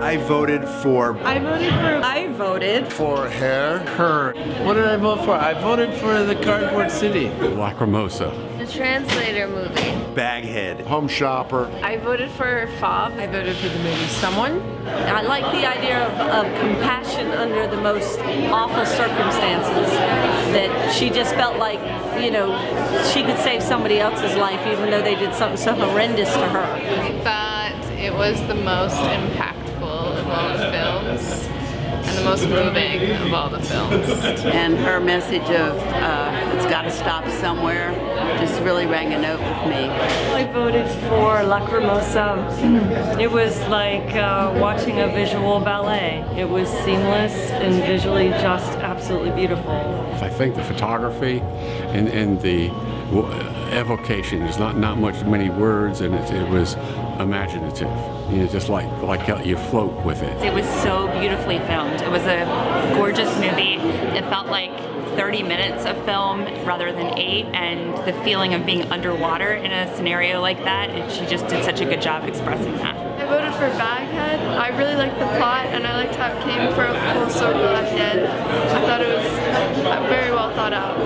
I voted for... I voted For Hair. Her. What did I vote for? I voted for the Cardboard City. Lacrimosa. The Translator movie. Baghead. Home Shopper. I voted for Fob. I voted for the movie Someone. I like the idea of compassion under the most awful circumstances. That she just felt like, you know, she could save somebody else's life even though they did something so horrendous to her. I thought it was the most impactful of all the films and the most moving of all the films. And her message of it's got to stop somewhere just really rang a note with me. I voted for Lacrimosa. It was like watching a visual ballet. It was seamless and visually just absolutely beautiful. I think the photography and the evocation is not many words, and it was imaginative. You know, just like you float with it. It was so beautifully filmed. It was a gorgeous movie. It felt like 30 minutes of film rather than 8, and the feeling of being underwater in a scenario like that, and she just did such a good job expressing that. I voted for Baghead. I really liked the plot and I liked how it came full circle at the end. I thought it was very well thought out.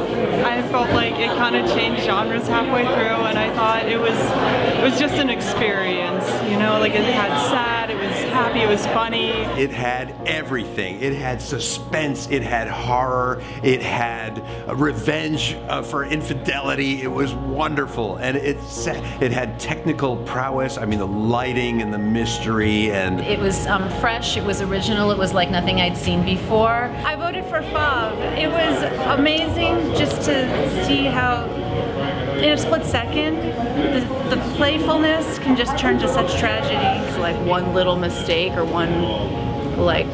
I felt like it kind of changed genres halfway through, and I thought it was just an experience, you know, like it had sad, it was happy, it was funny. It had everything. It had suspense, it had horror, it had revenge for infidelity. It was wonderful, and it had technical prowess. I mean, the lighting and the mystery, and It was fresh, it was original, it was like nothing I'd seen before. I voted for Fob. It was amazing just to see how, in a split second, the playfulness can just turn to such tragedy. It's like one little mistake or one like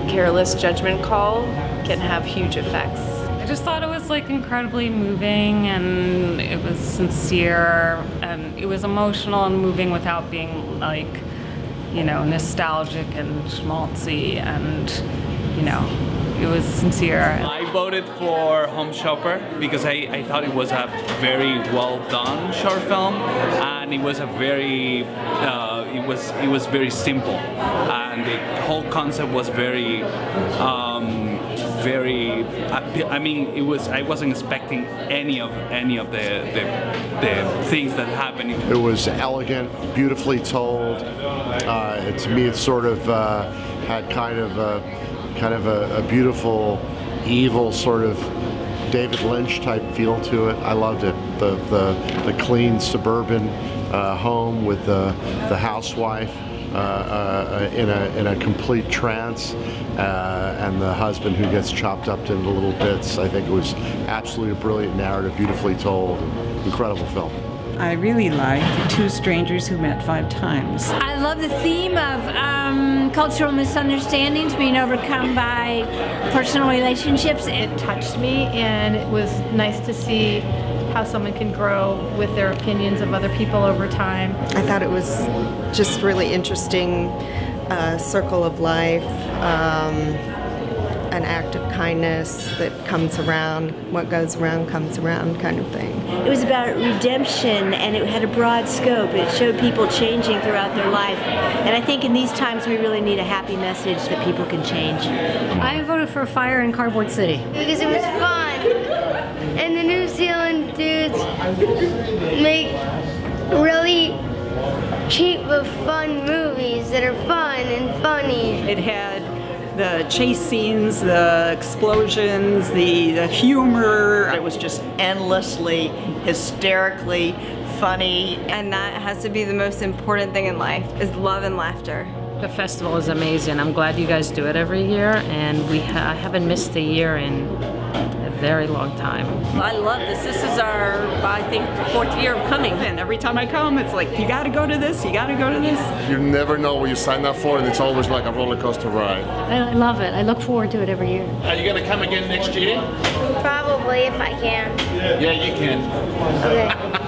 careless judgment call can have huge effects. I just thought it was like incredibly moving, and it was sincere, and it was emotional and moving without being like, you know, nostalgic and schmaltzy, and you know, it was sincere. I voted for Home Shopper because I thought it was a very well done short film, and it was a very it was very simple, and the whole concept was very I mean, it was. I wasn't expecting any of the things that happened. It was elegant, beautifully told. To me, it sort of had kind of a beautiful, evil sort of David Lynch type feel to it. I loved it. The clean suburban home with the housewife in a complete trance, and the husband who gets chopped up into little bits. I think it was absolutely a brilliant narrative, beautifully told, incredible film. I really liked The Two Strangers Who Met 5 Times. I love the theme of cultural misunderstandings being overcome by personal relationships. It touched me, and it was nice to see how someone can grow with their opinions of other people over time. I thought it was just really interesting, circle of life, an act of kindness that comes around, what goes around comes around kind of thing. It was about redemption, and it had a broad scope. It showed people changing throughout their life. And I think in these times we really need a happy message that people can change. I voted for Fire in Cardboard City. Because it was fun. And the New Zealand dudes make really cheap but fun movies that are fun and funny. It had the chase scenes, the explosions, the humor. It was just endlessly, hysterically funny. And that has to be the most important thing in life, is love and laughter. The festival is amazing. I'm glad you guys do it every year, and I haven't missed a year in a very long time. I love this. This is our, I think, 4th year of coming. And every time I come, it's like, you gotta go to this, you gotta go to this. You never know what you sign up for, and it's always like a roller coaster ride. I love it. I look forward to it every year. Are you gonna come again next year? Probably, if I can. Yeah, you can. Okay.